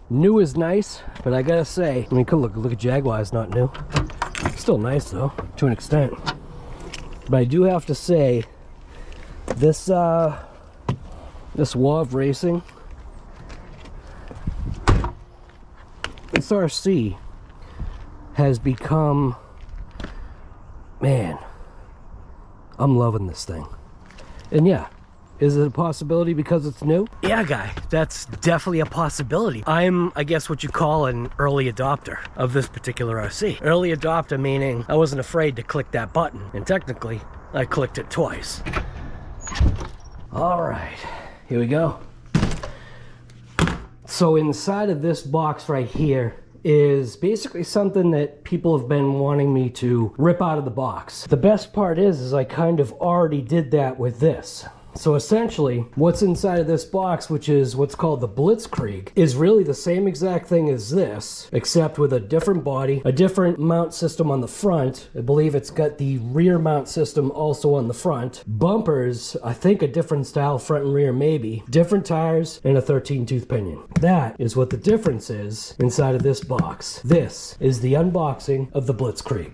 New is nice, but I gotta say, I mean, look at Jaguar's not new. Still nice though, to an extent. But I do have to say, this this WOV Racing, this RC has become, man, I'm loving this thing. And yeah, is it a possibility because it's new? Yeah, guy, that's definitely a possibility. I'm, I guess, what you call an early adopter of this particular RC. Early adopter meaning I wasn't afraid to click that button, and technically, I clicked it twice. All right, here we go. So inside of this box right here is basically something that people have been wanting me to rip out of the box. The best part is I kind of already did that with this. So essentially, what's inside of this box, which is what's called the BLITZKRIEG, is really the same exact thing as this, except with a different body, a different mount system on the front. I believe it's got the rear mount system also on the front. Bumpers, I think a different style, front and rear maybe. Different tires, and a 13-tooth pinion. That is what the difference is inside of this box. This is the unboxing of the BLITZKRIEG.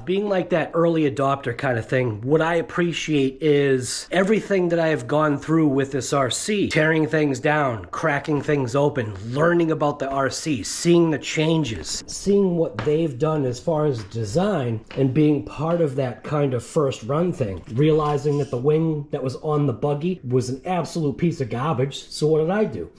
Being like that early adopter kind of thing, what I appreciate is everything that I have gone through with this RC. Tearing things down, cracking things open, learning about the RC, seeing the changes, seeing what they've done as far as design, and being part of that kind of first run thing. Realizing that the wing that was on the buggy was an absolute piece of garbage, so what did I do?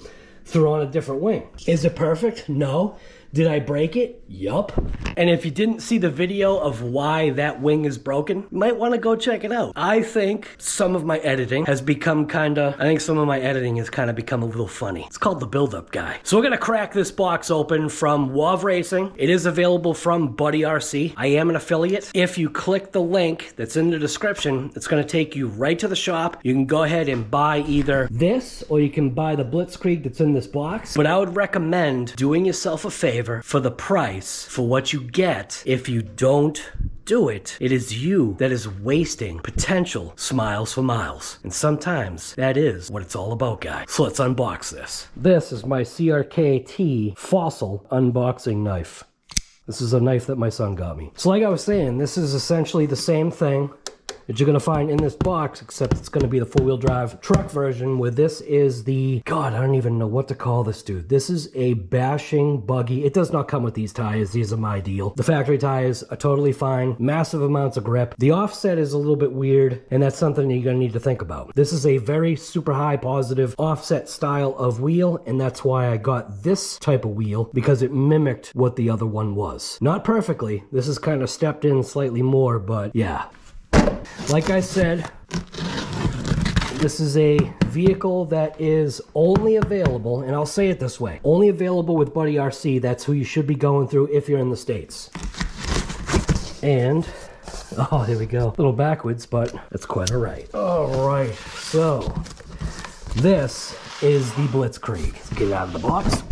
Threw on a different wing. Is it perfect? No. Did I break it? Yup. And if you didn't see the video of why that wing is broken, you might want to go check it out. I think some of my editing has become become a little funny. It's called the build-up guy. So we're gonna crack this box open from WOV Racing. It is available from Buddy RC. I am an affiliate. If you click the link that's in the description, it's gonna take you right to the shop. You can go ahead and buy either this or you can buy the BLITZKRIEG that's in this box. But I would recommend doing yourself a favor for the price for what you get. If you don't do it, it is you that is wasting potential smiles for miles. And sometimes that is what it's all about, guys. So let's unbox this. This is my CRKT Fossil unboxing knife. This is a knife that my son got me. So like I was saying, this is essentially the same thing that you're gonna find in this box, except it's gonna be the four-wheel drive truck version, where this is the, God, I don't even know what to call this, dude. This is a bashing buggy. It does not come with these tires. These are my deal. The factory tires are totally fine. Massive amounts of grip. The offset is a little bit weird, and that's something you're gonna need to think about. This is a very super high positive offset style of wheel, and that's why I got this type of wheel, because it mimicked what the other one was. Not perfectly. This is kind of stepped in slightly more, but yeah. Like I said, this is a vehicle that is only available, and I'll say it this way, only available with Buddy RC. That's who you should be going through if you're in the States. And, oh, there we go. A little backwards, but that's quite all right. All right, so this is the BLITZKRIEG. Let's get it out of the box.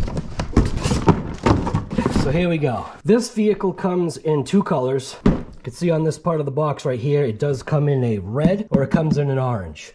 So here we go. This vehicle comes in two colors. You can see on this part of the box right here, it does come in a red or it comes in an orange.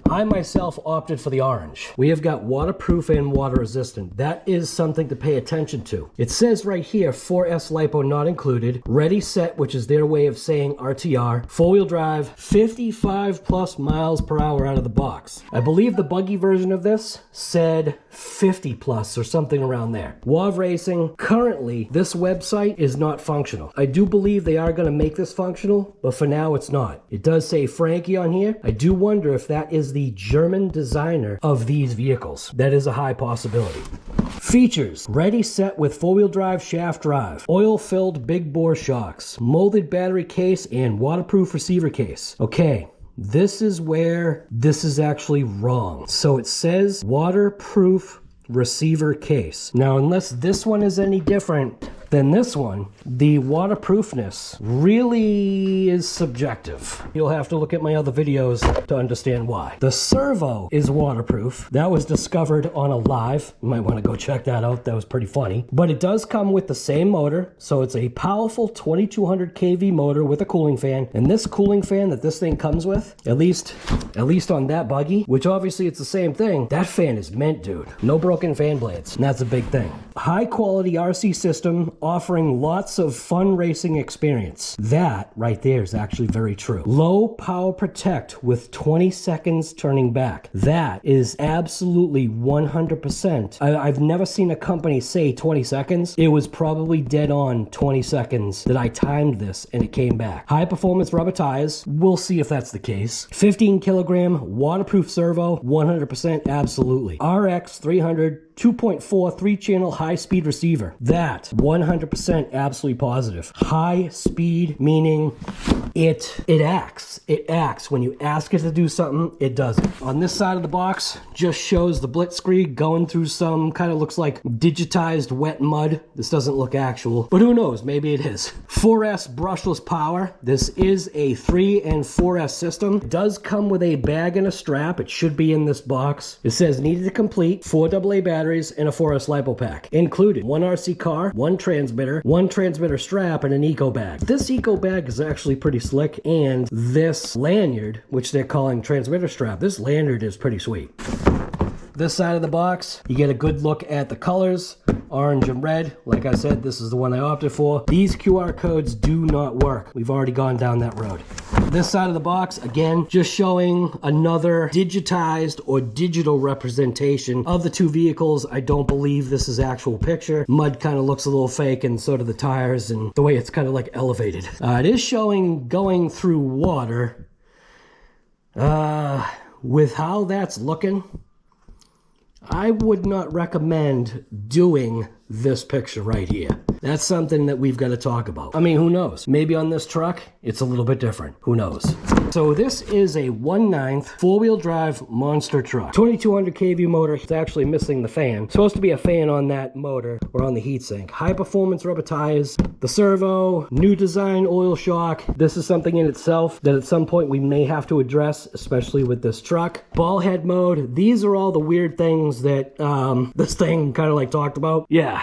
I myself opted for the orange. We have got waterproof and water resistant. That is something to pay attention to. It says right here, 4S LiPo not included, ready set, which is their way of saying RTR, four-wheel drive, 55 plus miles per hour out of the box. I believe the buggy version of this said 50 plus or something around there. WOV Racing, currently, this website is not functional. I do believe they are going to make this functional, but for now it's not. It does say Frankie on here. I do wonder if that is the German designer of these vehicles. That is a high possibility. Features: ready set with four-wheel drive shaft drive, oil-filled big bore shocks, molded battery case, and waterproof receiver case. Okay, this is where this is actually wrong. So it says waterproof receiver case. Now, unless this one is any different, than this one, the waterproofness really is subjective. You'll have to look at my other videos to understand why. The servo is waterproof. That was discovered on a live. You might want to go check that out. That was pretty funny. But it does come with the same motor. So it's a powerful 2200 kV motor with a cooling fan. And this cooling fan that this thing comes with, at least on that buggy, which obviously it's the same thing, that fan is mint, dude. No broken fan blades. And that's a big thing. High quality RC system offering lots of fun racing experience. That right there is actually very true. Low power protect with 20 seconds turning back. That is absolutely 100%. I've never seen a company say 20 seconds. It was probably dead on 20 seconds that I timed this and it came back. High performance rubber tires. We'll see if that's the case. 15 kilogram waterproof servo. 100% absolutely. RX 300 2.4 3-channel high-speed receiver. That 100% absolutely positive. High speed meaning it acts. It acts. When you ask it to do something, it does it. On this side of the box just shows the BLITZKRIEG going through some kind of looks like digitized wet mud. This doesn't look actual, but who knows? Maybe it is. 4S brushless power. This is a 3 and 4S system. It does come with a bag and a strap. It should be in this box. It says needed to complete 4 AA batteries and a 4S LiPo pack. Included 1 RC car, 1 transmitter strap, and an eco bag. This eco bag is actually pretty slick, and this lanyard, which they're calling transmitter strap, this lanyard is pretty sweet. This side of the box, you get a good look at the colors, orange and red. Like I said, this is the one I opted for. These QR codes do not work. We've already gone down that road. This side of the box, again, just showing another digitized or digital representation of the two vehicles. I don't believe this is actual picture. Mud kind of looks a little fake, and so do the tires and the way it's kind of like elevated. It is showing going through water. With how that's looking, I would not recommend doing this picture right here. That's something that we've got to talk about. I mean, who knows? Maybe on this truck, it's a little bit different. Who knows? So this is a 1/9 four-wheel drive monster truck. 2200 kV motor. It's actually missing the fan. Supposed to be a fan on that motor or on the heatsink. High performance rubber tires. The servo. New design oil shock. This is something in itself that at some point we may have to address, especially with this truck. Ball head mode. These are all the weird things that this thing kind of like talked about. Yeah.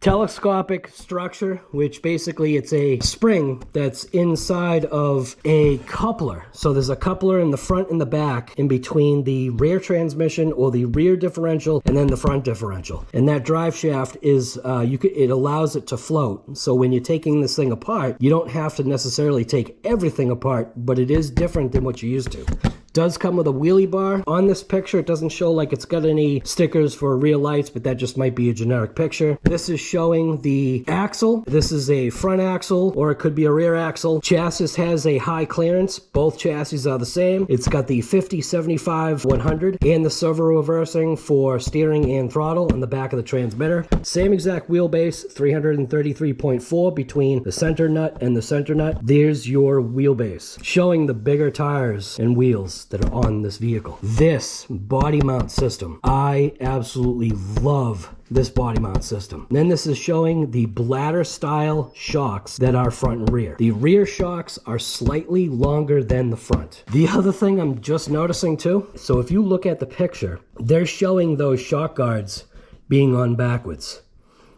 Telescopic structure, which basically it's a spring that's inside of a coupler. So there's a coupler in the front and the back in between the rear transmission or the rear differential and then the front differential. And that drive shaft is, it allows it to float. So when you're taking this thing apart, you don't have to necessarily take everything apart, but it is different than what you're used to. Does come with a wheelie bar. On this picture, it doesn't show like it's got any stickers for real lights, but that just might be a generic picture. This is showing the axle. This is a front axle, or it could be a rear axle. Chassis has a high clearance. Both chassis are the same. It's got the 50, 75, 100, and the servo reversing for steering and throttle on the back of the transmitter. Same exact wheelbase, 333.4 between the center nut and the center nut. There's your wheelbase, showing the bigger tires and wheels that are on this vehicle. This body mount system, I absolutely love this body mount system. And then this is showing the bladder style shocks that are front and rear. The rear shocks are slightly longer than the front. The other thing I'm just noticing too, so if you look at the picture, they're showing those shock guards being on backwards.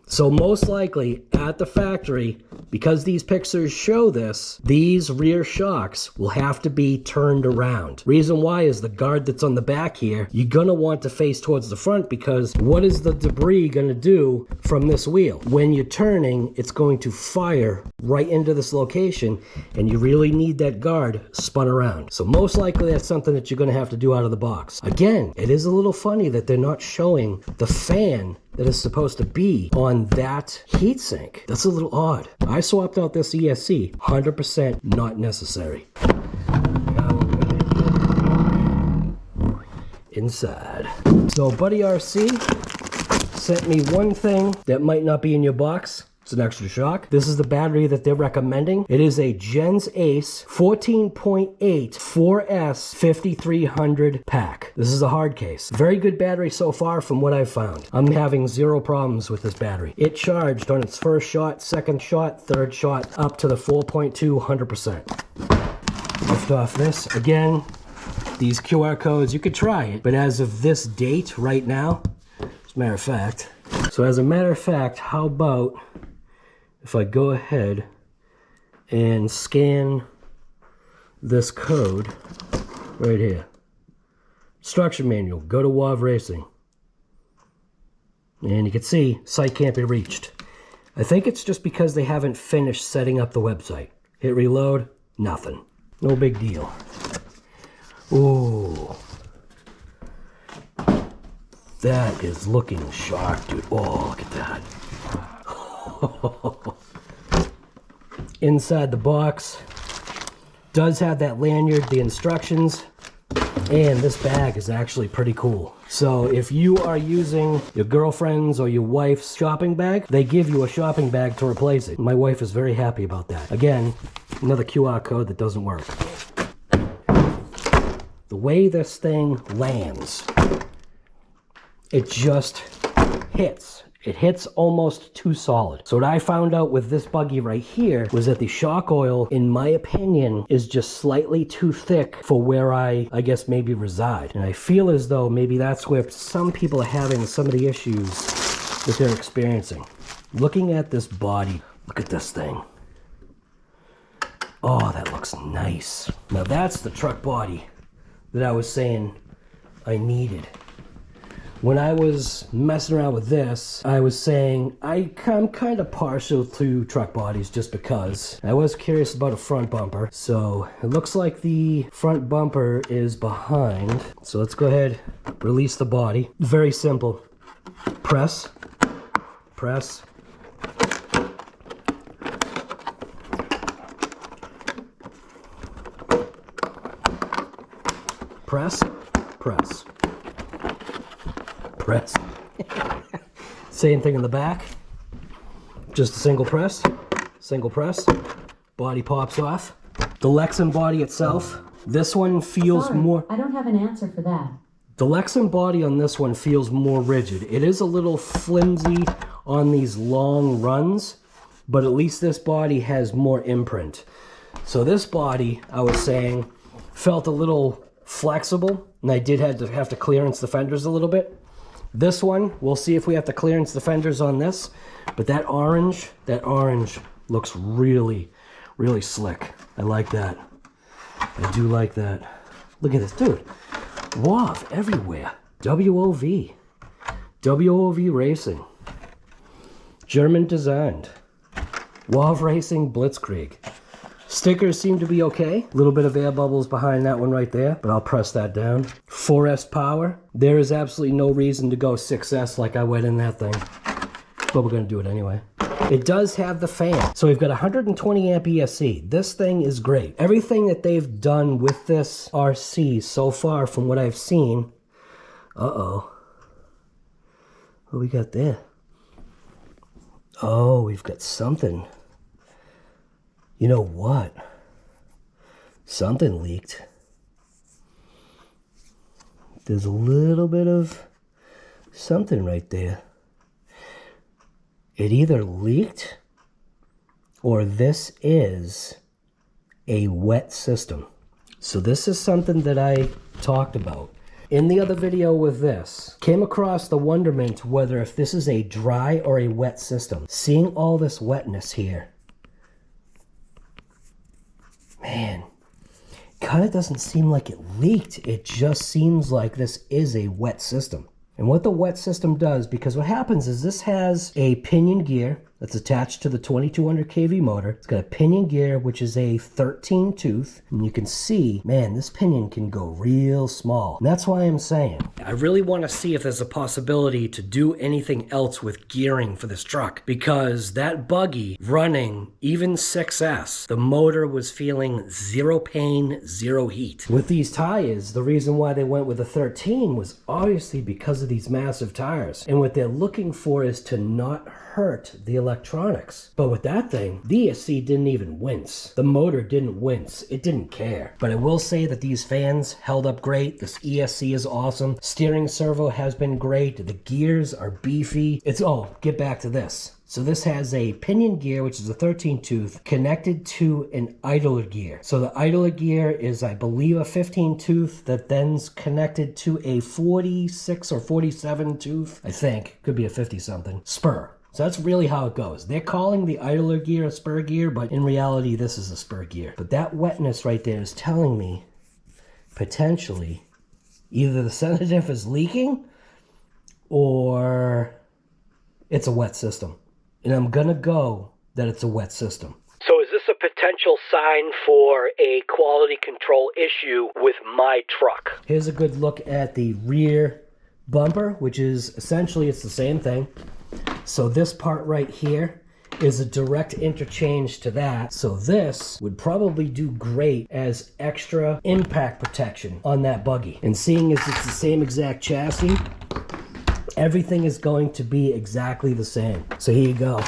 So most likely at the factory, because these pictures show this, these rear shocks will have to be turned around. Reason why is the guard that's on the back here, you're gonna want to face towards the front, because what is the debris gonna do from this wheel? When you're turning, it's going to fire right into this location, and you really need that guard spun around. So most likely that's something that you're gonna have to do out of the box. Again, it is a little funny that they're not showing the fan that is supposed to be on that heatsink. That's a little odd. I swapped out this ESC, 100% not necessary. Inside. So Buddy RC sent me one thing that might not be in your box. It's an extra shock. This is the battery that they're recommending. It is a Gens Ace 14.8 4S 5300 pack. This is a hard case. Very good battery so far from what I've found. I'm having zero problems with this battery. It charged on its first shot, second shot, third shot, up to the 4.2 100%. Lift off this. Again, these QR codes, you could try it, but as of this date right now, as a matter of fact, how about if I go ahead and scan this code right here. Instruction manual, go to WOV Racing. And you can see, site can't be reached. I think it's just because they haven't finished setting up the website. Hit reload, nothing. No big deal. Ooh. That is looking sharp, dude. Oh, look at that. Inside the box does have that lanyard, the instructions, and this bag is actually pretty cool. So if you are using your girlfriend's or your wife's shopping bag, they give you a shopping bag to replace it. My wife is very happy about that. Again, another QR code that doesn't work. The way this thing lands, it just hits. It hits almost too solid. So what I found out with this buggy right here was that the shock oil, in my opinion, is just slightly too thick for where I guess maybe reside. And I feel as though maybe that's where some people are having some of the issues that they're experiencing. Looking at this body, look at this thing. Oh, that looks nice. Now that's the truck body that I was saying I needed. When I was messing around with this, I was saying I'm kind of partial to truck bodies just because. I was curious about a front bumper. So it looks like the front bumper is behind. So let's go ahead, release the body. Very simple. Press, press. Press, press. Press. Same thing in the back. Just a single press, body pops off. The Lexan body itself, this one feels more... I don't have an answer for that. The Lexan body on this one feels more rigid. It is a little flimsy on these long runs, but at least this body has more imprint. So this body, I was saying, felt a little flexible, and I did have to clearance the fenders a little bit. This one, we'll see if we have to clearance the fenders on this, but that orange looks really, really slick. I like that. I do like that. Look at this, dude. WOV everywhere. WOV. WOV Racing. German designed. WOV Racing Blitzkrieg. Stickers seem to be okay. A little bit of air bubbles behind that one right there, but I'll press that down. 4S power. There is absolutely no reason to go 6S like I went in that thing, but we're going to do it anyway. It does have the fan. So we've got 120 amp ESC. This thing is great. Everything that they've done with this RC so far from what I've seen. Uh-oh. What we got there? Oh, we've got something. You know what? Something leaked. There's a little bit of something right there. It either leaked or this is a wet system. So this is something that I talked about in the other video with this. Came across the wonderment whether if this is a dry or a wet system. Seeing all this wetness here. Man, kind of doesn't seem like it leaked. It just seems like this is a wet system. And what the wet system does, because what happens is this has a pinion gear that's attached to the 2200 kV motor. It's got a pinion gear, which is a 13 tooth. And you can see, man, this pinion can go real small. And that's why I'm saying, I really want to see if there's a possibility to do anything else with gearing for this truck. Because that buggy running, even 6S, the motor was feeling zero pain, zero heat. With these tires, the reason why they went with a 13 was obviously because of these massive tires. And what they're looking for is to not hurt the electronics. But with that thing, the ESC didn't even wince. The motor didn't wince. It didn't care. But I will say that these fans held up great. This ESC is awesome. Steering servo has been great. The gears are beefy. Get back to this. So this has a pinion gear, which is a 13 tooth, connected to an idler gear. So the idler gear is, I believe, a 15 tooth that then's connected to a 46 or 47 tooth, I think. Could be a 50 something. Spur. So that's really how it goes. They're calling the idler gear a spur gear, but in reality, this is a spur gear. But that wetness right there is telling me, potentially, either the center diff is leaking or it's a wet system. And I'm gonna go that it's a wet system. So is this a potential sign for a quality control issue with my truck? Here's a good look at the rear bumper, which is essentially, it's the same thing. So this part right here is a direct interchange to that. So this would probably do great as extra impact protection on that buggy. And seeing as it's the same exact chassis, everything is going to be exactly the same. So here you go.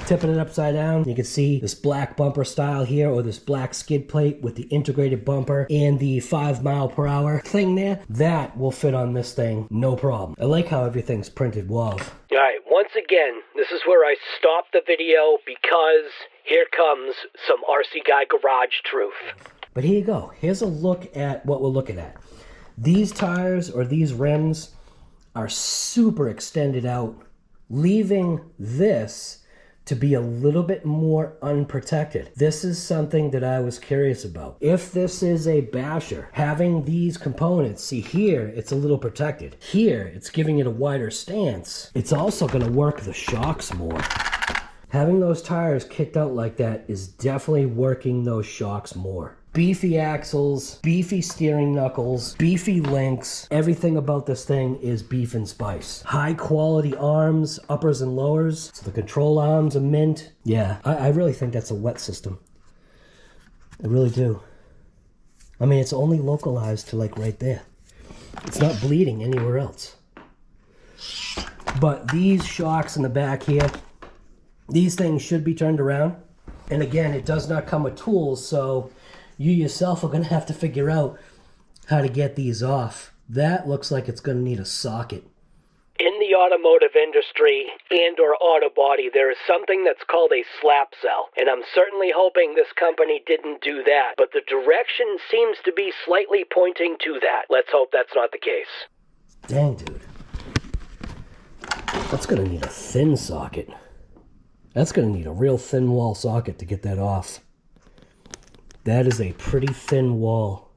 Tipping it upside down, you can see this black bumper style here, or this black skid plate with the integrated bumper and the 5 mile per hour thing there. That will fit on this thing, no problem. I like how everything's printed WOV. All right, once again, this is where I stop the video because here comes some RC Guy Garage truth. But here you go. Here's a look at what we're looking at. These tires, or these rims, are super extended out, leaving this to be a little bit more unprotected. This is something that I was curious about. If this is a basher, having these components, see here, it's a little protected. Here, it's giving it a wider stance. It's also gonna work the shocks more. Having those tires kicked out like that is definitely working those shocks more. Beefy axles, beefy steering knuckles, beefy links. Everything about this thing is beef and spice. High quality arms, uppers and lowers. So the control arms are mint. Yeah, I really think that's a wet system. I really do. I mean, it's only localized to like right there. It's not bleeding anywhere else. But these shocks in the back here, these things should be turned around. And again, it does not come with tools, so you yourself are going to have to figure out how to get these off. That looks like it's going to need a socket. In the automotive industry and or auto body, there is something that's called a slap cell. And I'm certainly hoping this company didn't do that. But the direction seems to be slightly pointing to that. Let's hope that's not the case. Dang, dude. That's going to need a thin socket. That's going to need a real thin wall socket to get that off. That is a pretty thin wall.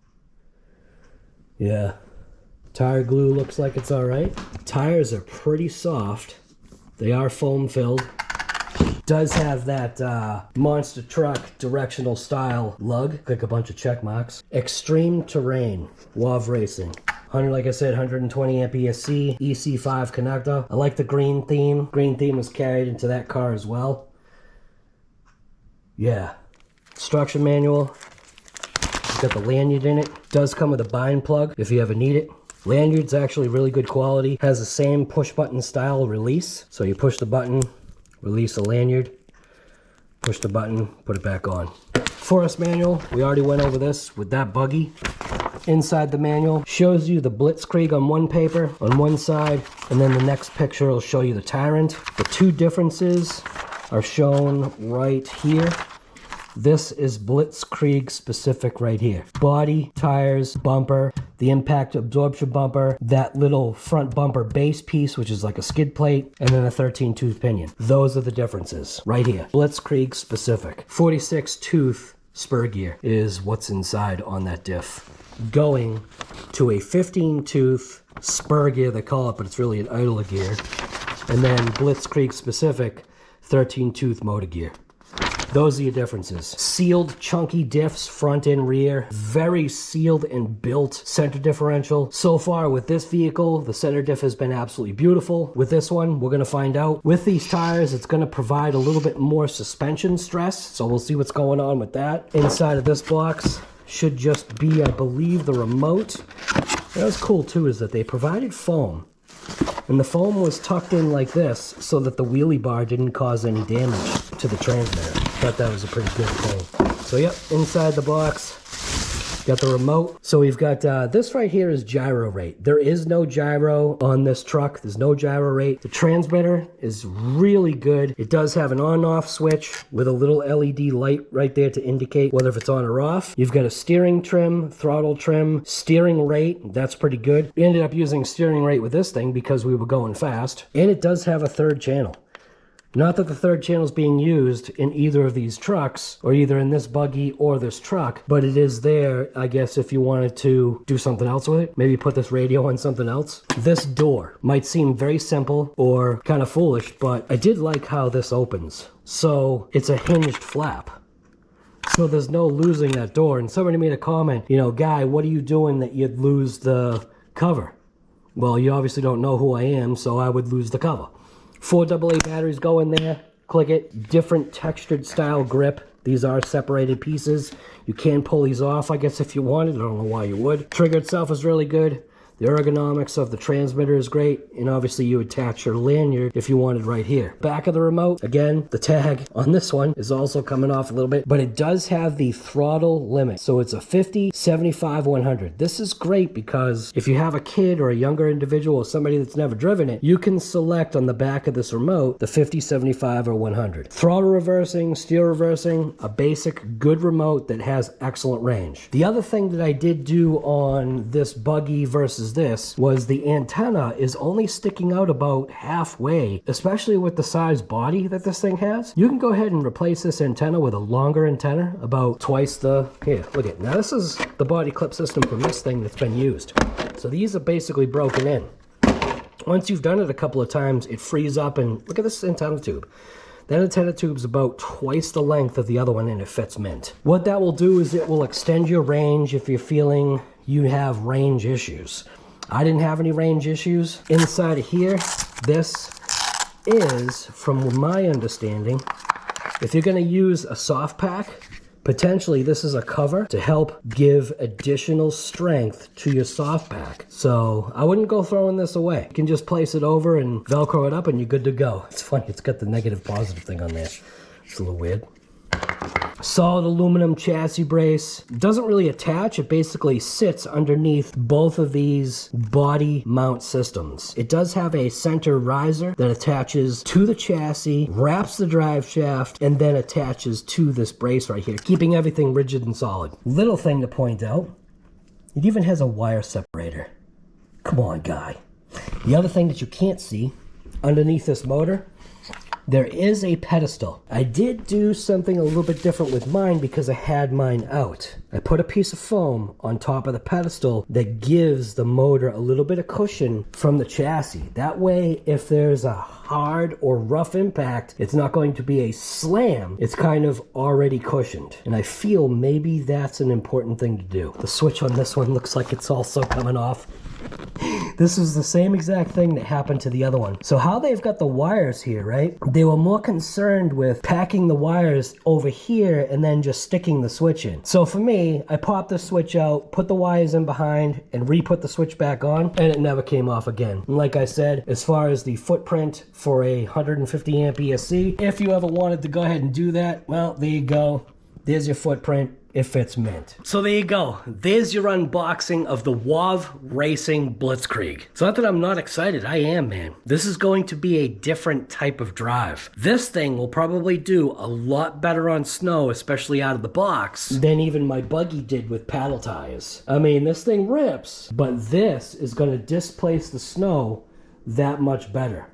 Yeah. Tire glue looks like it's alright. Tires are pretty soft. They are foam filled. Does have that monster truck directional style lug. Like a bunch of check marks. Extreme terrain. WOV Racing. 100, like I said, 120 amp ESC. EC5 connector. I like the green theme. Green theme was carried into that car as well. Yeah. Instruction manual. It's got the lanyard in it. Does come with a bind plug if you ever need it. Lanyard's actually really good quality. Has the same push button style release. So you push the button, release the lanyard, push the button, put it back on. Forest manual, we already went over this with that buggy. Inside the manual shows you the BLITZKRIEG on one paper, on one side, and then the next picture will show you the Tyrant. The two differences are shown right here. This is BLITZKRIEG specific right here. Body, tires, bumper, the impact absorption bumper, that little front bumper base piece, which is like a skid plate, and then a 13-tooth pinion. Those are the differences right here. BLITZKRIEG specific. 46-tooth spur gear is what's inside on that diff. Going to a 15-tooth spur gear, they call it, but it's really an idler gear. And then BLITZKRIEG specific 13-tooth motor gear. Those are your differences. Sealed, chunky diffs, front and rear. Very sealed and built center differential. So far with this vehicle, the center diff has been absolutely beautiful. With this one, we're gonna find out. With these tires, it's gonna provide a little bit more suspension stress, so we'll see what's going on with that. Inside of this box should just be, I believe, the remote. What was cool too is that they provided foam And the foam was tucked in like this so that the wheelie bar didn't cause any damage to the transmitter. Thought that was a pretty good thing. So yep, inside the box, got the remote. So we've got this right here is gyro rate. There is no gyro on this truck. There's no gyro rate. The transmitter is really good. It does have an on-off switch with a little LED light right there to indicate whether if it's on or off. You've got a steering trim, throttle trim, steering rate. That's pretty good. We ended up using steering rate with this thing because we were going fast. And it does have a third channel. Not that the third channel is being used in either of these trucks, or either in this buggy or this truck, but it is there, I guess, if you wanted to do something else with it. Maybe put this radio on something else. This door might seem very simple or kind of foolish, but I did like how this opens. So it's a hinged flap. So there's no losing that door. And somebody made a comment, you know, Guy, what are you doing that you'd lose the cover? Well, you obviously don't know who I am, so I would lose the cover. 4 AA batteries go in there, click it, different textured style grip. These are separated pieces. You can pull these off, I guess, if you wanted. I don't know why you would. Trigger itself is really good. The ergonomics of the transmitter is great, and obviously you attach your lanyard if you wanted right here. Back of the remote, again, the tag on this one is also coming off a little bit, but it does have the throttle limit. So it's a 50, 75, 100. This is great because if you have a kid or a younger individual or somebody that's never driven it, you can select on the back of this remote the 50, 75, or 100. Throttle reversing, steer reversing, a basic good remote that has excellent range. The other thing that I did do on this buggy versus this was the antenna is only sticking out about halfway, especially with the size body that this thing has. You can go ahead and replace this antenna with a longer antenna, about twice the, here, look at, now this is the body clip system from this thing that's been used. So these are basically broken in. Once you've done it a couple of times, it frees up, and look at this antenna tube. That antenna tube's about twice the length of the other one, and it fits mint. What that will do is it will extend your range if you're feeling you have range issues. I didn't have any range issues. Inside of here, this is, from my understanding, if you're gonna use a soft pack, potentially this is a cover to help give additional strength to your soft pack. So I wouldn't go throwing this away. You can just place it over and Velcro it up and you're good to go. It's funny, it's got the negative positive thing on there. It's a little weird. Solid aluminum chassis brace. Doesn't really attach, it basically sits underneath both of these body mount systems. It does have a center riser that attaches to the chassis, wraps the drive shaft, and then attaches to this brace right here, keeping everything rigid and solid. Little thing to point out, it even has a wire separator. Come on, Guy. The other thing that you can't see, underneath this motor, there is a pedestal. I did do something a little bit different with mine because I had mine out. I put a piece of foam on top of the pedestal that gives the motor a little bit of cushion from the chassis. That way, if there's a hard or rough impact, it's not going to be a slam. It's kind of already cushioned. And I feel maybe that's an important thing to do. The switch on this one looks like it's also coming off. This is the same exact thing that happened to the other one. So how they've got the wires here, right? They were more concerned with packing the wires over here and then just sticking the switch in. So for me, I popped the switch out, put the wires in behind, and re-put the switch back on, and it never came off again. And like I said, as far as the footprint for a 150 amp ESC, if you ever wanted to go ahead and do that, well, there you go. There's your footprint. It fits mint. So there you go. There's your unboxing of the WOV Racing Blitzkrieg. It's not that I'm not excited. I am, man. This is going to be a different type of drive. This thing will probably do a lot better on snow, especially out of the box, than even my buggy did with paddle tires. I mean, this thing rips, but this is going to displace the snow that much better.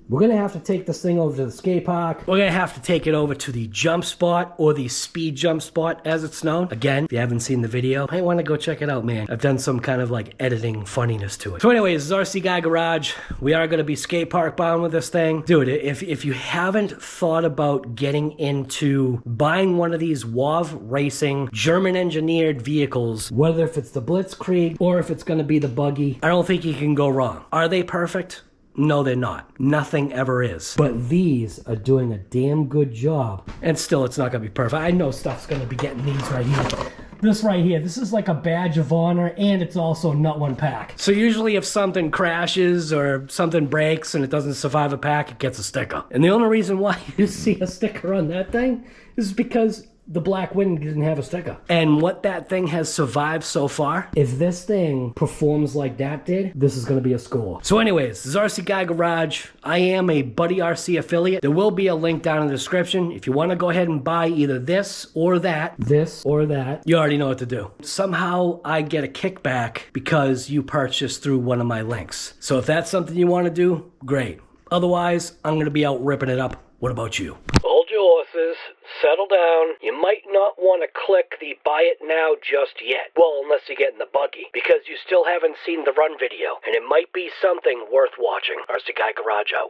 We're going to have to take this thing over to the skate park. We're going to have to take it over to the jump spot, or the speed jump spot as it's known. Again, if you haven't seen the video, you might want to go check it out, man. I've done some kind of like editing funniness to it. So anyways, this is RC Guy Garage. We are going to be skate park bound with this thing. Dude, if you haven't thought about getting into buying one of these WOV Racing German engineered vehicles, whether if it's the Blitzkrieg or if it's going to be the buggy, I don't think you can go wrong. Are they perfect? No, they're not. Nothing ever is. But these are doing a damn good job. And still, it's not going to be perfect. I know stuff's going to be getting these right here. This right here, this is like a badge of honor, and it's also not one pack. So usually if something crashes or something breaks and it doesn't survive a pack, it gets a sticker. And the only reason why you see a sticker on that thing is because the Black Wind didn't have a sticker. And what that thing has survived so far, if this thing performs like that did, this is gonna be a score. So anyways, this is RC Guy Garage. I am a Buddy RC affiliate. There will be a link down in the description. If you wanna go ahead and buy either this or that, you already know what to do. Somehow I get a kickback because you purchased through one of my links. So if that's something you wanna do, great. Otherwise, I'm gonna be out ripping it up. What about you? Hold your horses, settle down. You might not want to click the buy it now just yet. Well, unless you get in the buggy, because you still haven't seen the run video, and it might be something worth watching. RC Guy Garage out.